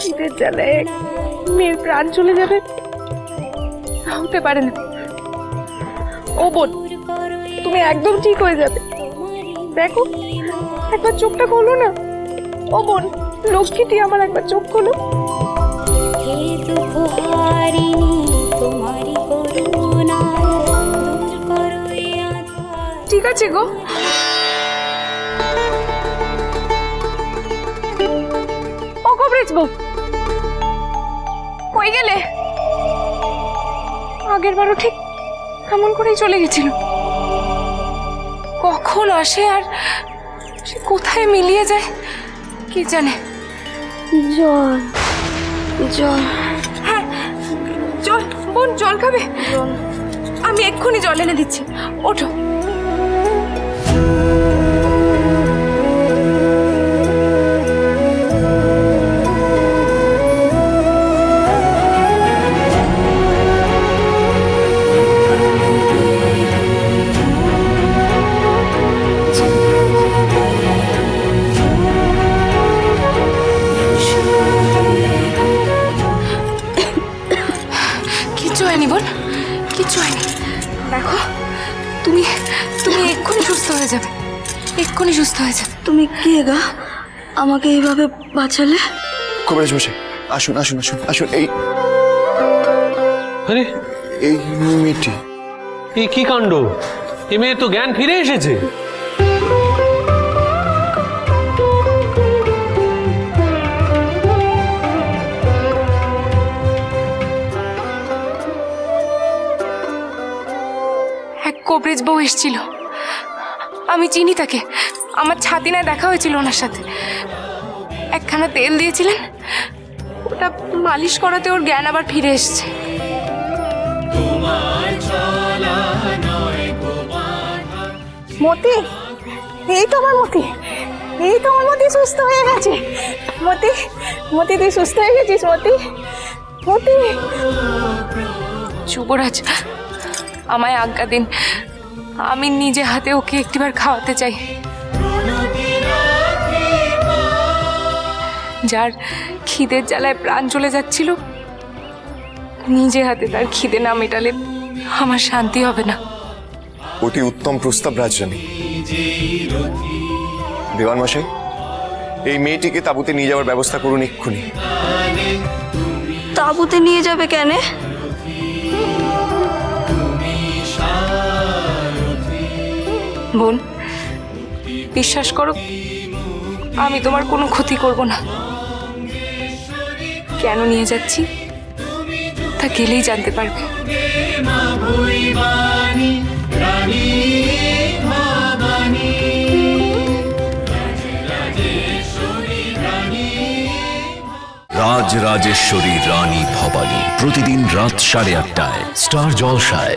খিদের জ্বালায় মেয়ের প্রাণ চলে যাবে, হতে পারে না। ও বোন, তুমি একদম ঠিক হয়ে যাবে। দেখো, একবার চোখটা খোলো না। ও বোন, লক্ষ্মীটি আমার, একবার চোখ খোলো। ঠিক আছে গো। ও কবরেজ বউ, কই গেলে? আগের বারও ঠিক এমন করেই চলে গেছিল। কখন আসে আর সে কোথায় মিলিয়ে যায় কি জানে। জল জল। হ্যাঁ, জল। বোন, জল খাবে? আমি এক্ষুনি জল এনে দিচ্ছি, ওঠো। কিচ্ছু হয়নি বোন, কিচ্ছু হয়নি। দেখো, তুমি তুমি এক্ষুনি সুস্থ হয়ে যাবে, এক্ষুনি সুস্থ হয়ে যাবে। তুমি কে গা, আমাকে এইভাবে বাঁচালে? কবিরাজ মশাই, আসুন আসুন আসুন আসুন। আরে এই মেয়েটি, এই কি কাণ্ড! এ মেয়ে তো জ্ঞান ফিরে এসেছে। এক কবরেজ বউ এসেছিল, আমি চিনি তাকে। আমার ছাতিনায় দেখা হয়েছিল ওনার সাথে। একখানা তেল দিয়েছিলেন, ওটা মালিশ করাতে ওর জ্ঞান আবার ফিরে এসেছে। মতি, এই তো আমার মতি, এই তো আমার মতি সুস্থ হয়ে গেছে। মতি, মতি তুই সুস্থ হয়ে গেছিস মতি, মতি। যুবরাজ, আমায় আজ্ঞা দিন, আমি নিজে হাতে ওকে একটিবার খাওয়াতে চাই। যার খিদের জ্বালায় প্রাণ চলে যাচ্ছিল, নিজে হাতে তার খিদে না মেটালে আমার শান্তি হবে না। অতি উত্তম প্রস্তাব রাজরানী। দেওয়ান মশাই, এই মেয়েটিকে তাঁবুতে নিয়ে যাওয়ার ব্যবস্থা করুন এক্ষুনি। তাঁবুতে নিয়ে যাবে কেন? বোন, বিশ্বাস করো, আমি তোমার কোনো ক্ষতি করব না। কেন নিয়ে যাচ্ছি তা গেলেই জানতে পারবে। রাজরাজেশ্বরী রানী ভবানী, প্রতিদিন রাত 8:30টায় স্টার জলসায়।